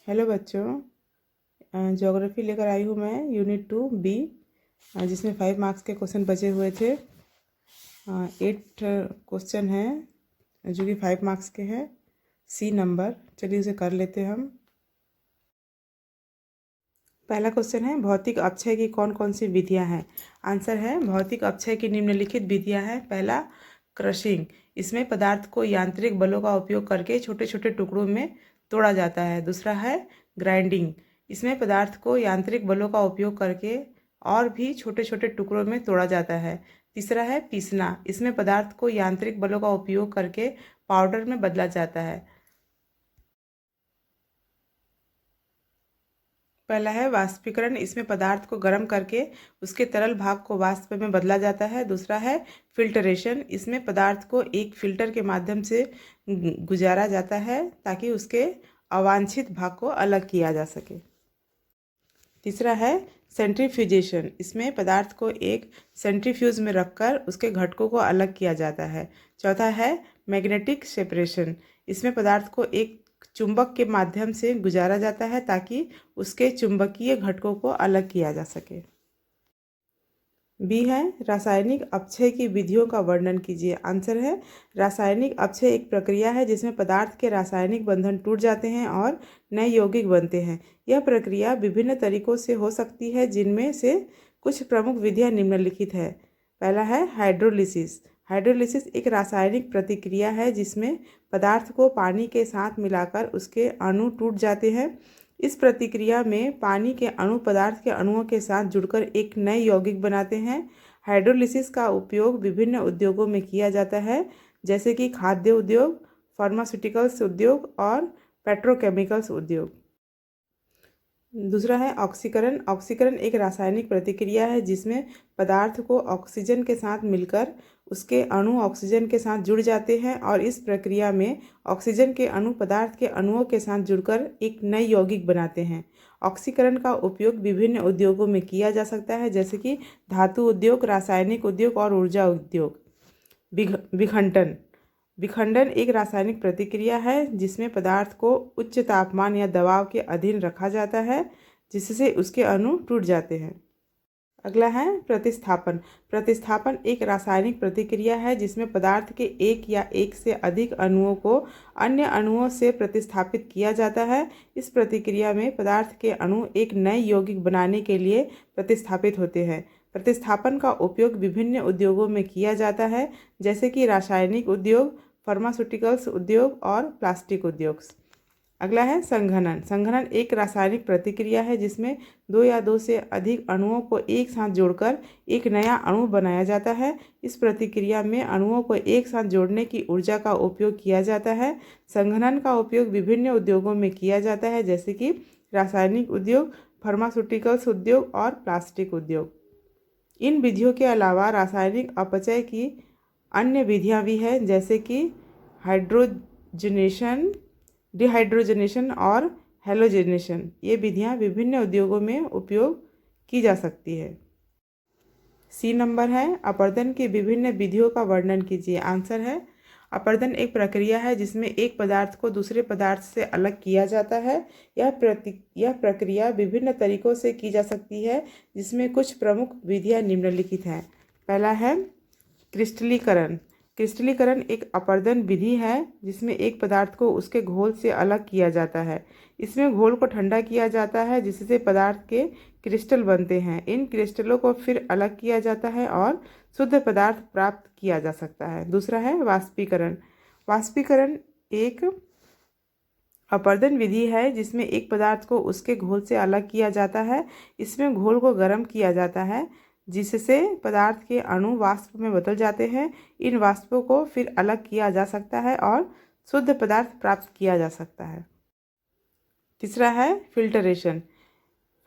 Hello बच्चों, geography लेकर आई हूँ मैं यूनिट 2 बी, जिसमें 5 मार्क्स के क्वेश्चन बचे हुए थे। 8 क्वेश्चन हैं जो कि 5 मार्क्स के हैं, सी नंबर। चलिए उसे कर लेते हैं हम। पहला क्वेश्चन है, भौतिक अपक्षय की कौन कौन सी विधियां हैं। आंसर है, भौतिक अपक्षय की निम्नलिखित विधियां हैं। पहला, क्रशिंग। इसमें पदार्थ को यांत्रिक बलों का उपयोग करके छोटे छोटे टुकड़ों में तोड़ा जाता है। दूसरा है ग्राइंडिंग। इसमें पदार्थ को यांत्रिक बलों का उपयोग करके और भी छोटे छोटे टुकड़ों में तोड़ा जाता है। तीसरा है पीसना। इसमें पदार्थ को यांत्रिक बलों का उपयोग करके पाउडर में बदला जाता है। पहला है वाष्पीकरण। इसमें पदार्थ को गर्म करके उसके तरल भाग को वाष्प में बदला जाता है। दूसरा है फिल्टरेशन। इसमें पदार्थ को एक फिल्टर के माध्यम से गुजारा जाता है ताकि उसके अवांछित भाग को अलग किया जा सके। तीसरा है सेंट्रीफ्यूजेशन। इसमें पदार्थ को एक सेंट्रीफ्यूज में रखकर उसके घटकों को अलग किया जाता है। चौथा है मैग्नेटिक सेपरेशन। इसमें पदार्थ को एक चुंबक के माध्यम से गुजारा जाता है ताकि उसके चुंबकीय घटकों को अलग किया जा सके। बी है रासायनिक अपक्षय की विधियों का वर्णन कीजिए। आंसर है, रासायनिक अपक्षय एक प्रक्रिया है जिसमें पदार्थ के रासायनिक बंधन टूट जाते हैं और नए यौगिक बनते हैं। यह प्रक्रिया विभिन्न तरीकों से हो सकती है, जिनमें से कुछ प्रमुख विधियां निम्नलिखित है। पहला है हाइड्रोलिसिस। हाइड्रोलिसिस एक रासायनिक प्रतिक्रिया है जिसमें पदार्थ को पानी के साथ मिलाकर उसके अणु टूट जाते हैं। इस प्रतिक्रिया में पानी के अणु पदार्थ के अणुओं के साथ जुड़कर एक नए यौगिक बनाते हैं। हाइड्रोलिसिस का उपयोग विभिन्न उद्योगों में किया जाता है, जैसे कि खाद्य उद्योग, फार्मास्यूटिकल्स उद्योग और पेट्रोकेमिकल्स उद्योग। दूसरा है ऑक्सीकरण। ऑक्सीकरण एक रासायनिक प्रतिक्रिया है जिसमें पदार्थ को ऑक्सीजन के साथ मिलकर उसके अणु ऑक्सीजन के साथ जुड़ जाते हैं और इस प्रक्रिया में ऑक्सीजन के अणु पदार्थ के अणुओं के साथ जुड़कर एक नए यौगिक बनाते हैं। ऑक्सीकरण का उपयोग विभिन्न उद्योगों में किया जा सकता है, जैसे कि धातु उद्योग, रासायनिक उद्योग और ऊर्जा उद्योग। विखंडन। विखंडन एक रासायनिक प्रतिक्रिया है जिसमें पदार्थ को उच्च तापमान या दबाव के अधीन रखा जाता है, जिससे उसके अणु टूट जाते हैं। अगला है प्रतिस्थापन। प्रतिस्थापन एक रासायनिक प्रतिक्रिया है जिसमें पदार्थ के एक या एक से अधिक अणुओं को अन्य अणुओं से प्रतिस्थापित किया जाता है। इस प्रतिक्रिया में पदार्थ के अणु एक नए यौगिक बनाने के लिए प्रतिस्थापित होते हैं। प्रतिस्थापन का उपयोग विभिन्न उद्योगों में किया जाता है, जैसे कि रासायनिक उद्योग, फार्मास्यूटिकल्स उद्योग और प्लास्टिक उद्योग। अगला है संघनन। संघनन एक रासायनिक प्रतिक्रिया है जिसमें दो या दो से अधिक अणुओं को एक साथ जोड़कर एक नया अणु बनाया जाता है। इस प्रतिक्रिया में अणुओं को एक साथ जोड़ने की ऊर्जा का उपयोग किया जाता है। संघनन का उपयोग विभिन्न उद्योगों में किया जाता है, जैसे कि रासायनिक उद्योग, फार्मास्यूटिकल्स उद्योग और प्लास्टिक उद्योग। इन विधियों के अलावा रासायनिक अपचय की अन्य विधियां भी हैं, जैसे कि हाइड्रोजनेशन, डिहाइड्रोजनेशन और हेलोजनेशन। ये विधियां विभिन्न उद्योगों में उपयोग की जा सकती है। सी नंबर है, अपरदन की विभिन्न विधियों का वर्णन कीजिए। आंसर है, अपरदन एक प्रक्रिया है जिसमें एक पदार्थ को दूसरे पदार्थ से अलग किया जाता है। यह प्रक्रिया विभिन्न तरीकों से की जा सकती है, जिसमें कुछ प्रमुख विधियां निम्नलिखित हैं। पहला है क्रिस्टलीकरण। क्रिस्टलीकरण एक अपरदन विधि है जिसमें एक पदार्थ को उसके घोल से अलग किया जाता है। इसमें घोल को ठंडा किया जाता है, जिससे पदार्थ के क्रिस्टल बनते हैं। इन क्रिस्टलों को फिर अलग किया जाता है और शुद्ध पदार्थ प्राप्त किया जा सकता है। दूसरा है वाष्पीकरण। वाष्पीकरण एक अपरदन विधि है जिसमें एक पदार्थ को उसके घोल से अलग किया जाता है। इसमें घोल को गर्म किया जाता है, जिससे पदार्थ के अणु वाष्प में बदल जाते हैं। इन वाष्पों को फिर अलग किया जा सकता है और शुद्ध पदार्थ प्राप्त किया जा सकता है। तीसरा है फिल्टरेशन।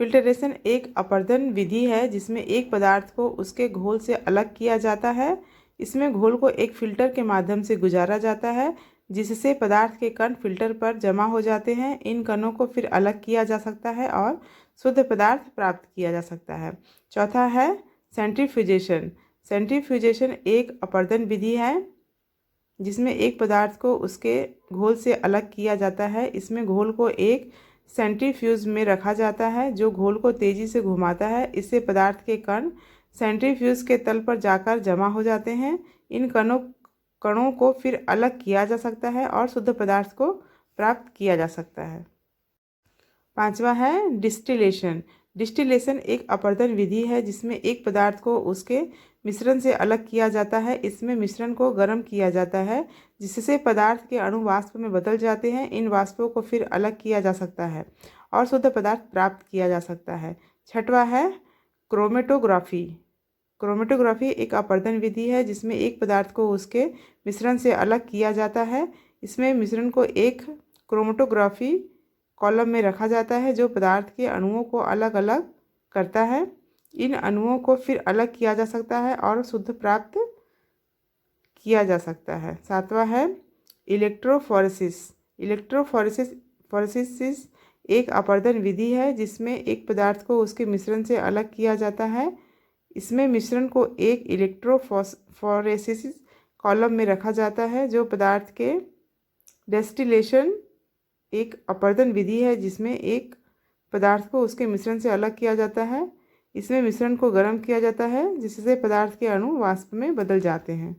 फिल्टरेशन एक अपरदन विधि है जिसमें एक पदार्थ को उसके घोल से अलग किया जाता है। इसमें घोल को एक फिल्टर के माध्यम से गुजारा जाता है, जिससे पदार्थ के कण फिल्टर पर जमा हो जाते हैं। इन कणों को फिर अलग किया जा सकता है और शुद्ध पदार्थ प्राप्त किया जा सकता है। चौथा है सेंट्रीफ्यूजेशन। सेंट्रीफ्यूजेशन एक अपर्दन विधि है जिसमें एक पदार्थ को उसके घोल से अलग किया जाता है। इसमें घोल को एक सेंट्रीफ्यूज में रखा जाता है जो घोल को तेज़ी से घुमाता है। इससे पदार्थ के कण सेंट्रीफ्यूज के तल पर जाकर जमा हो जाते हैं। इन कणों को फिर अलग किया जा सकता है और शुद्ध पदार्थ को प्राप्त किया जा सकता है। पांचवा है डिस्टिलेशन। डिस्टिलेशन एक अपर्दन विधि है जिसमें एक पदार्थ को उसके मिश्रण से अलग किया जाता है। इसमें मिश्रण को गर्म किया जाता है जिससे पदार्थ के अणु वाष्प में बदल जाते हैं। इन वाष्पों को फिर अलग किया जा सकता है और शुद्ध पदार्थ प्राप्त किया जा सकता है। छठवा है क्रोमेटोग्राफी। क्रोमेटोग्राफी एक अपर्दन विधि है जिसमें एक पदार्थ को उसके मिश्रण से अलग किया जाता है। इसमें मिश्रण को एक क्रोमेटोग्राफी कॉलम में रखा जाता है जो पदार्थ के अणुओं को अलग अलग करता है। इन अणुओं को फिर अलग किया जा सकता है और शुद्ध प्राप्त किया जा सकता है। सातवां है इलेक्ट्रोफोरेसिस। इलेक्ट्रोफोरेसिस एक अपर्दन विधि है जिसमें एक पदार्थ को उसके मिश्रण से अलग किया जाता है। इसमें मिश्रण को एक इलेक्ट्रोफोरेसिस कॉलम में रखा जाता है जो पदार्थ के डिस्टिलेशन एक अपर्दन विधि है जिसमें एक पदार्थ को उसके मिश्रण से अलग किया जाता है। इसमें मिश्रण को गर्म किया जाता है जिससे पदार्थ के अणु वाष्प में बदल जाते हैं।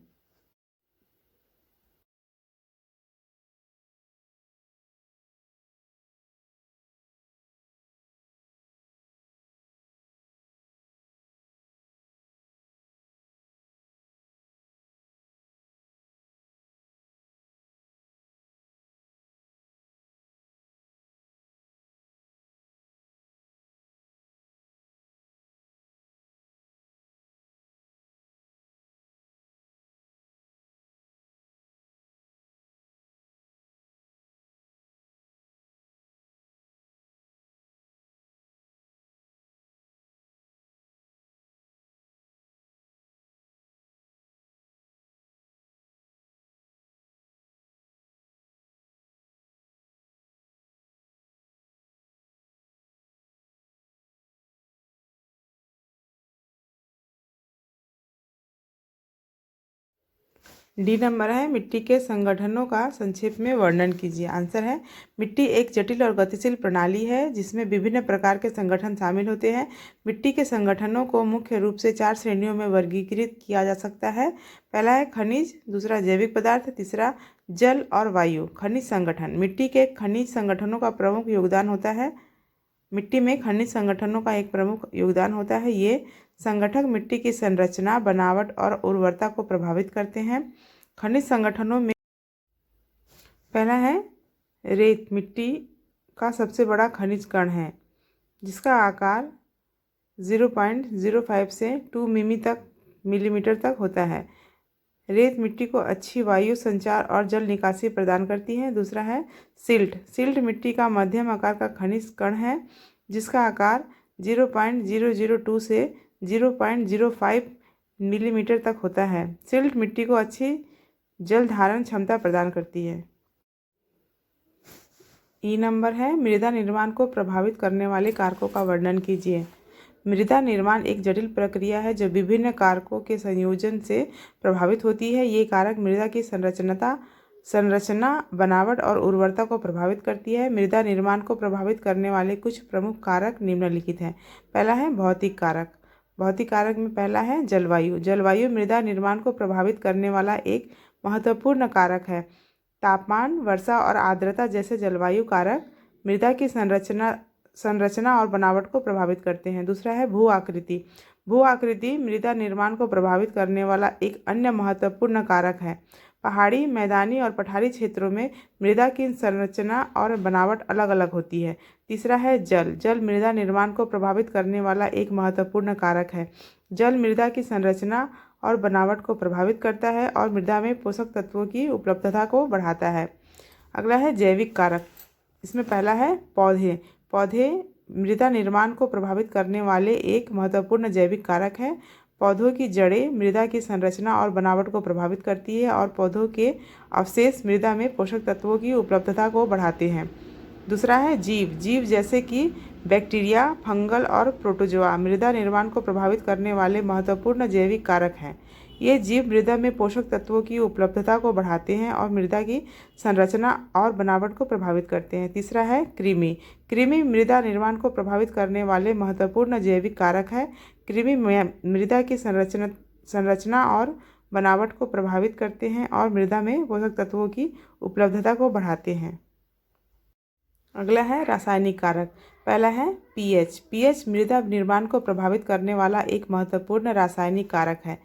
डी नंबर है मिट्टी के संगठनों का संक्षेप में वर्णन कीजिए। आंसर है मिट्टी एक जटिल और गतिशील प्रणाली है जिसमें विभिन्न प्रकार के संगठन शामिल होते हैं। मिट्टी के संगठनों को मुख्य रूप से 4 श्रेणियों में वर्गीकृत किया जा सकता है। पहला है खनिज, दूसरा जैविक पदार्थ, तीसरा जल और वायु। खनिज संगठन। मिट्टी के खनिज संगठनों का प्रमुख योगदान होता है। मिट्टी में खनिज संगठनों का एक प्रमुख योगदान होता है। ये संगठक मिट्टी की संरचना, बनावट और उर्वरता को प्रभावित करते हैं। खनिज संगठनों में पहला है रेत। मिट्टी का सबसे बड़ा खनिज कण है जिसका आकार 0.05 से 2 मिलीमीटर तक होता है। रेत मिट्टी को अच्छी वायु संचार और जल निकासी प्रदान करती है। दूसरा है सिल्ट। सिल्ट मिट्टी का मध्यम आकार का खनिज कण है जिसका आकार 0.002 से 0.05 मिलीमीटर तक होता है। सिल्ट मिट्टी को अच्छी जल धारण क्षमता प्रदान करती है। ई नंबर है मृदा निर्माण को प्रभावित करने वाले कारकों का वर्णन कीजिए। मृदा निर्माण एक जटिल प्रक्रिया है जो विभिन्न कारकों के संयोजन से प्रभावित होती है। ये कारक मृदा की संरचना, बनावट और उर्वरता को प्रभावित करती है। मृदा निर्माण को प्रभावित करने वाले कुछ प्रमुख कारक निम्नलिखित हैं। पहला है भौतिक कारक। भौतिक कारक में पहला है जलवायु। जलवायु मृदा निर्माण को प्रभावित करने वाला एक महत्वपूर्ण कारक है। तापमान, वर्षा और आर्द्रता जैसे जलवायु कारक मृदा की संरचना और बनावट को प्रभावित करते हैं। दूसरा है भू आकृति। भू आकृति मृदा निर्माण को प्रभावित करने वाला एक अन्य महत्वपूर्ण कारक है। पहाड़ी, मैदानी और पठारी क्षेत्रों में मृदा की संरचना और बनावट अलग अलग होती है। तीसरा है जल। जल मृदा निर्माण को प्रभावित करने वाला एक महत्वपूर्ण कारक है। जल मृदा की संरचना और बनावट को प्रभावित करता है और मृदा में पोषक तत्वों की उपलब्धता को बढ़ाता है। अगला है जैविक कारक। इसमें पहला है पौधे। पौधे मृदा निर्माण को प्रभावित करने वाले एक महत्वपूर्ण जैविक कारक है। पौधों की जड़ें मृदा की संरचना और बनावट को प्रभावित करती है और पौधों के अवशेष मृदा में पोषक तत्वों की उपलब्धता को बढ़ाते हैं। दूसरा है जीव। जीव जैसे कि बैक्टीरिया, फंगल और प्रोटोजोआ मृदा निर्माण को प्रभावित करने वाले महत्वपूर्ण जैविक कारक हैं। ये जीव मृदा में पोषक तत्वों की उपलब्धता को बढ़ाते हैं और मृदा की संरचना और बनावट को प्रभावित करते हैं। तीसरा है कृमि। कृमि मृदा निर्माण को प्रभावित करने वाले महत्वपूर्ण जैविक कारक है। कृमि मृदा की संरचना और बनावट को प्रभावित करते हैं और मृदा में पोषक तत्वों की उपलब्धता को बढ़ाते हैं। अगला है रासायनिक कारक। पहला है पीएच। पीएच मृदा निर्माण को प्रभावित करने वाला एक महत्वपूर्ण रासायनिक कारक है।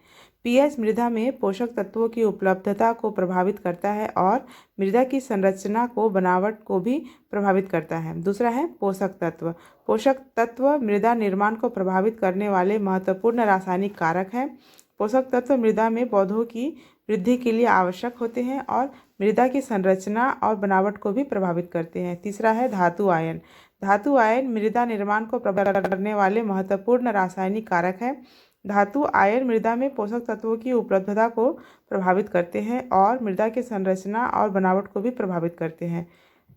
पीएच मृदा में पोषक तत्वों की उपलब्धता को प्रभावित करता है और मृदा की संरचना को बनावट को भी प्रभावित करता है। दूसरा है पोषक तत्व। पोषक तत्व मृदा निर्माण को प्रभावित करने वाले महत्वपूर्ण रासायनिक कारक हैं। पोषक तत्व मृदा में पौधों की वृद्धि के लिए आवश्यक होते हैं और मृदा की संरचना और बनावट को भी प्रभावित करते हैं। तीसरा है धातु आयन। धातु आयन मृदा निर्माण को प्रभावित करने वाले महत्वपूर्ण रासायनिक कारक हैं। धातु आयन मृदा में पोषक तत्वों की उपलब्धता को प्रभावित करते हैं और मृदा की संरचना और बनावट को भी प्रभावित करते हैं।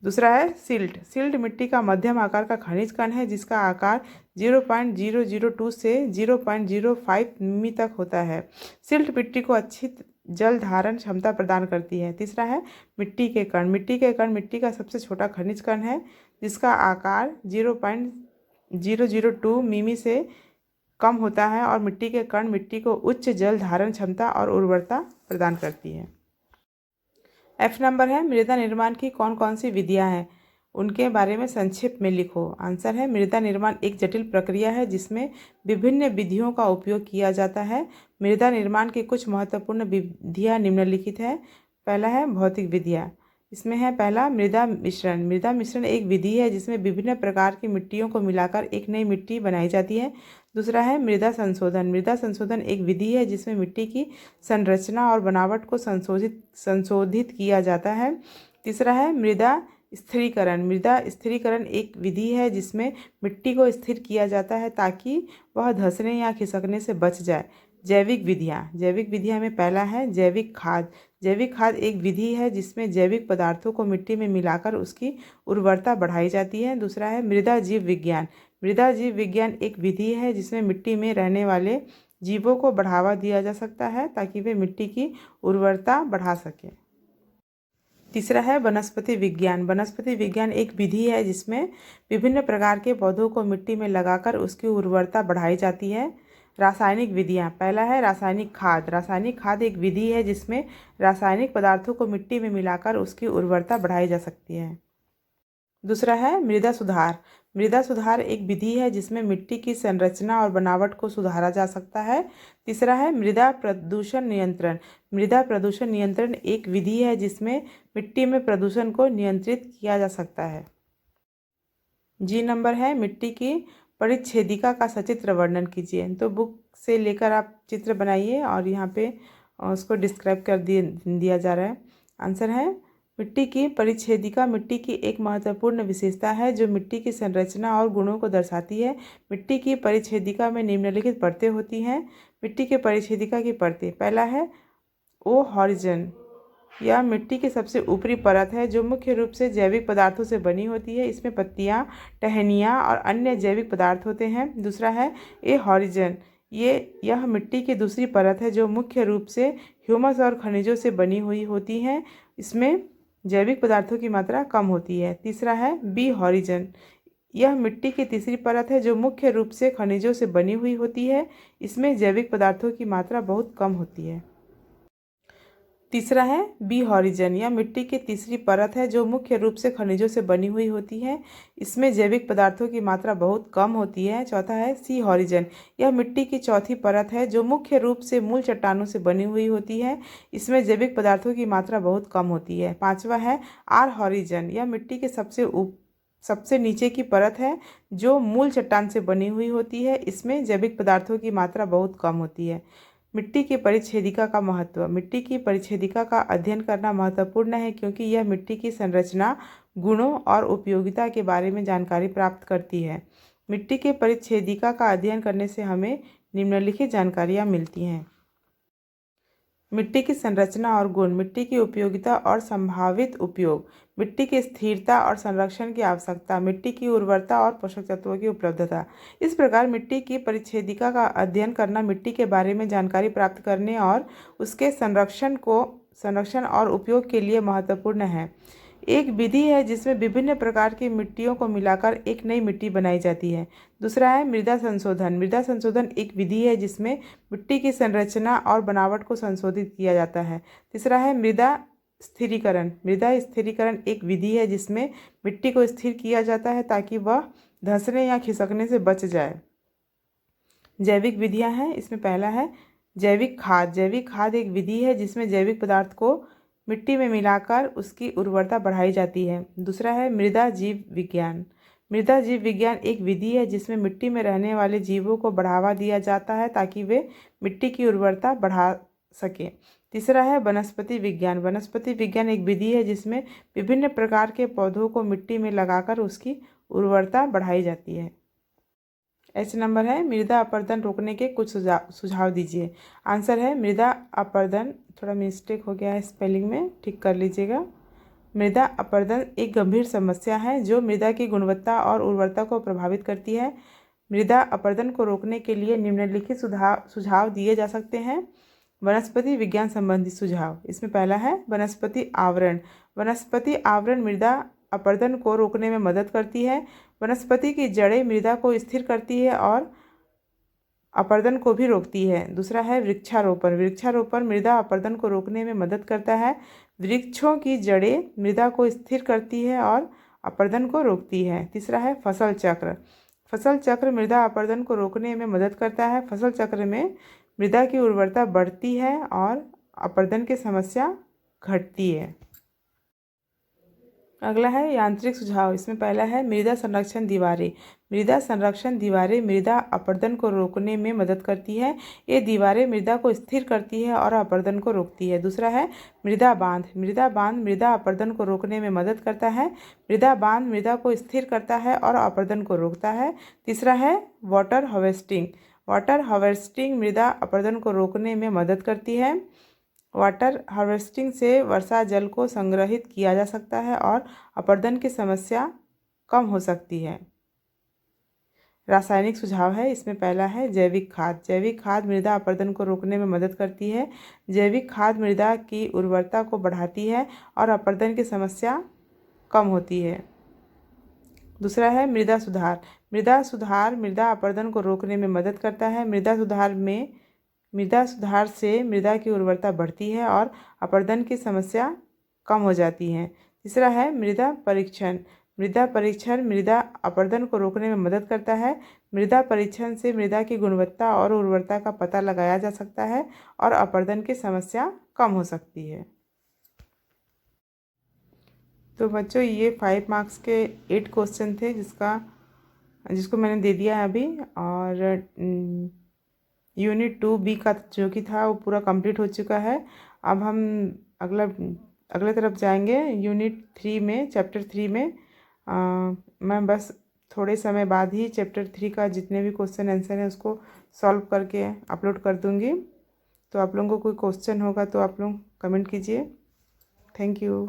दूसरा है सिल्ट। सिल्ट मिट्टी का मध्यम आकार का खनिज कण है जिसका आकार 0.002 से 0.05 मिमी तक होता है। सिल्ट मिट्टी को अच्छी जल धारण क्षमता प्रदान करती है। तीसरा है मिट्टी के कण। मिट्टी के कण मिट्टी का सबसे छोटा खनिज कण है जिसका आकार 0.002 मिमी से कम होता है और मिट्टी के कण मिट्टी को उच्च जल धारण क्षमता और उर्वरता प्रदान करती है। F नंबर है मृदा निर्माण की कौन कौन सी विधियां हैं, उनके बारे में संक्षिप्त में लिखो। आंसर है मृदा निर्माण एक जटिल प्रक्रिया है जिसमें विभिन्न विधियों का उपयोग किया जाता है। मृदा निर्माण की कुछ महत्वपूर्ण विधियां निम्नलिखित है। पहला है भौतिक विधियां। इसमें है पहला मृदा मिश्रण। मृदा मिश्रण एक विधि है जिसमें विभिन्न प्रकार की मिट्टियों को मिलाकर एक नई मिट्टी बनाई जाती है। दूसरा है मृदा संशोधन। मृदा संशोधन एक विधि है जिसमें मिट्टी की संरचना और बनावट को संशोधित किया जाता है। तीसरा है मृदा स्थिरीकरण। मृदा स्थिरीकरण एक विधि है जिसमें मिट्टी को स्थिर किया जाता है ताकि वह धंसने या खिसकने से बच जाए। जैविक विधियाँ में पहला है जैविक खाद। जैविक खाद एक विधि है जिसमें जैविक पदार्थों को मिट्टी में मिलाकर उसकी उर्वरता बढ़ाई जाती है। दूसरा है मृदा जीव विज्ञान। मृदा जीव विज्ञान एक विधि है जिसमें मिट्टी में रहने वाले जीवों को बढ़ावा दिया जा सकता है ताकि वे मिट्टी की उर्वरता बढ़ा सकें। तीसरा है वनस्पति विज्ञान। वनस्पति विज्ञान एक विधि है जिसमें विभिन्न प्रकार के पौधों को मिट्टी में लगाकर उसकी उर्वरता बढ़ाई जाती है। रासायनिक विधियाँ। पहला है रासायनिक खाद। रासायनिक खाद एक विधि है जिसमें रासायनिक पदार्थों को मिट्टी में मिलाकर उसकी उर्वरता बढ़ाई जा सकती है। दूसरा है मृदा सुधार। मृदा सुधार एक विधि है जिसमें मिट्टी की संरचना और बनावट को सुधारा जा सकता है। तीसरा है मृदा प्रदूषण नियंत्रण। मृदा प्रदूषण नियंत्रण एक विधि है जिसमें मिट्टी में प्रदूषण को नियंत्रित किया जा सकता है। जी नंबर है मिट्टी की परिच्छेदिका का सचित्र वर्णन कीजिए। तो बुक से लेकर आप चित्र बनाइए और यहाँ पे उसको डिस्क्राइब कर दिया जा रहा है। आंसर है मिट्टी की परिच्छेदिका मिट्टी की एक महत्वपूर्ण विशेषता है जो मिट्टी की संरचना और गुणों को दर्शाती है। मिट्टी की परिच्छेदिका में निम्नलिखित परतें होती हैं। मिट्टी के परिच्छेदिका की परतें। पहला है ओ हॉरिजन। यह मिट्टी की सबसे ऊपरी परत है जो मुख्य रूप से जैविक पदार्थों से बनी होती है। इसमें पत्तियाँ, टहनियाँ और अन्य जैविक पदार्थ होते हैं। दूसरा है ए हॉरिजन। यह मिट्टी की दूसरी परत है जो मुख्य रूप से ह्यूमस और खनिजों से बनी हुई होती है। इसमें जैविक पदार्थों की मात्रा कम होती है। तीसरा है बी हॉरिजन। यह मिट्टी की तीसरी परत है जो मुख्य रूप से खनिजों से बनी हुई होती है। इसमें जैविक पदार्थों की मात्रा बहुत कम होती है। तीसरा है बी हॉरिजन। यह मिट्टी की तीसरी परत है जो मुख्य रूप से खनिजों से बनी हुई होती है। इसमें जैविक पदार्थों की मात्रा बहुत कम होती है। चौथा है सी हॉरिजन। यह मिट्टी की चौथी परत है जो मुख्य रूप से मूल चट्टानों से बनी हुई होती है। इसमें जैविक पदार्थों की मात्रा बहुत कम होती है। पाँचवा है आर हॉरिजन। यह मिट्टी के सबसे नीचे की परत है जो मूल चट्टान से बनी हुई होती है। इसमें जैविक पदार्थों की मात्रा बहुत कम होती है। मिट्टी की परिच्छेदिका का महत्व। मिट्टी की परिच्छेदिका का अध्ययन करना महत्वपूर्ण है क्योंकि यह मिट्टी की संरचना, गुणों और उपयोगिता के बारे में जानकारी प्राप्त करती है। मिट्टी की परिच्छेदिका का अध्ययन करने से हमें निम्नलिखित जानकारियाँ मिलती हैं। मिट्टी की संरचना और गुण, मिट्टी की उपयोगिता और संभावित उपयोग, मिट्टी की स्थिरता और संरक्षण की आवश्यकता, मिट्टी की उर्वरता और पोषक तत्वों की उपलब्धता। इस प्रकार मिट्टी की परिच्छेदिका का अध्ययन करना मिट्टी के बारे में जानकारी प्राप्त करने और उसके संरक्षण और उपयोग के लिए महत्वपूर्ण है। एक विधि है जिसमें विभिन्न प्रकार की मिट्टियों को मिलाकर एक नई मिट्टी बनाई जाती है। दूसरा है मृदा संशोधन। मृदा संशोधन एक विधि है जिसमें मिट्टी की संरचना और बनावट को संशोधित किया जाता है। तीसरा है मृदा स्थिरीकरण। मृदा स्थिरीकरण एक विधि है जिसमें मिट्टी को स्थिर किया जाता है ताकि वह धंसने या खिसकने से बच जाए। जैविक विधियां हैं, इसमें पहला है जैविक खाद। जैविक खाद एक विधि है जिसमें जैविक पदार्थ को मिट्टी में मिलाकर उसकी उर्वरता बढ़ाई जाती है। दूसरा है मृदा जीव विज्ञान। मृदा जीव विज्ञान एक विधि है जिसमें मिट्टी में रहने वाले जीवों को बढ़ावा दिया जाता है ताकि वे मिट्टी की उर्वरता बढ़ा सकें। तीसरा है वनस्पति विज्ञान। वनस्पति विज्ञान एक विधि है जिसमें विभिन्न प्रकार के पौधों को मिट्टी में लगाकर उसकी उर्वरता बढ़ाई जाती है। एच नंबर है मृदा अपरदन रोकने के कुछ सुझाव दीजिए। आंसर है मृदा अपरदन, थोड़ा मिस्टेक हो गया है स्पेलिंग में, ठीक कर लीजिएगा। मृदा अपरदन एक गंभीर समस्या है जो मृदा की गुणवत्ता और उर्वरता को प्रभावित करती है। मृदा अपरदन को रोकने के लिए निम्नलिखित सुझाव दिए जा सकते हैं। वनस्पति विज्ञान संबंधी सुझाव, इसमें पहला है वनस्पति आवरण। वनस्पति आवरण मृदा अपरदन को रोकने में मदद करती है। वनस्पति की जड़ें मृदा को स्थिर करती है और अपरदन को भी रोकती है। दूसरा है वृक्षारोपण। वृक्षारोपण मृदा अपरदन को रोकने में मदद करता है। वृक्षों की जड़ें मृदा को स्थिर करती है और अपरदन को रोकती है। तीसरा है फसल चक्र। फसल चक्र मृदा अपरदन को रोकने में मदद करता है। फसल चक्र में मृदा की उर्वरता बढ़ती है और अपरदन की समस्या घटती है। अगला है यांत्रिक सुझाव। इसमें पहला है मृदा संरक्षण दीवारें। मृदा संरक्षण दीवारें मृदा अपरदन को रोकने में मदद करती है। ये दीवारें मृदा को स्थिर करती है और अपरदन को रोकती है। दूसरा है मृदा बांध। मृदा बांध मृदा अपरदन को रोकने में मदद करता है। मृदा बांध मृदा को स्थिर करता है और अपरदन को रोकता है। तीसरा है वाटर हार्वेस्टिंग। वाटर हार्वेस्टिंग मृदा अपरदन को रोकने में मदद करती है। वाटर हार्वेस्टिंग से वर्षा जल को संग्रहित किया जा सकता है और अपरदन की समस्या कम हो सकती है। रासायनिक सुझाव है, इसमें पहला है जैविक खाद। जैविक खाद मृदा अपरदन को रोकने में मदद करती है। जैविक खाद मृदा की उर्वरता को बढ़ाती है और अपरदन की समस्या कम होती है। दूसरा है मृदा सुधार। मृदा सुधार मृदा अपरदन को रोकने में मदद करता है। मृदा सुधार से मृदा की उर्वरता बढ़ती है और अपरदन की समस्या कम हो जाती है। तीसरा है मृदा परीक्षण। मृदा परीक्षण मृदा अपरदन को रोकने में मदद करता है। मृदा परीक्षण से मृदा की गुणवत्ता और उर्वरता का पता लगाया जा सकता है और अपरदन की समस्या कम हो सकती है। तो बच्चों ये 5 मार्क्स के 8 क्वेश्चन थे जिसको मैंने दे दिया है अभी। और यूनिट 2B का जो कि था वो पूरा कंप्लीट हो चुका है। अब हम अगले तरफ जाएंगे यूनिट 3 में, चैप्टर 3 में। मैं बस थोड़े समय बाद ही चैप्टर 3 का जितने भी क्वेश्चन आंसर हैं उसको सॉल्व करके अपलोड कर दूंगी। तो आप लोगों को कोई क्वेश्चन होगा तो आप लोग कमेंट कीजिए। Thank you.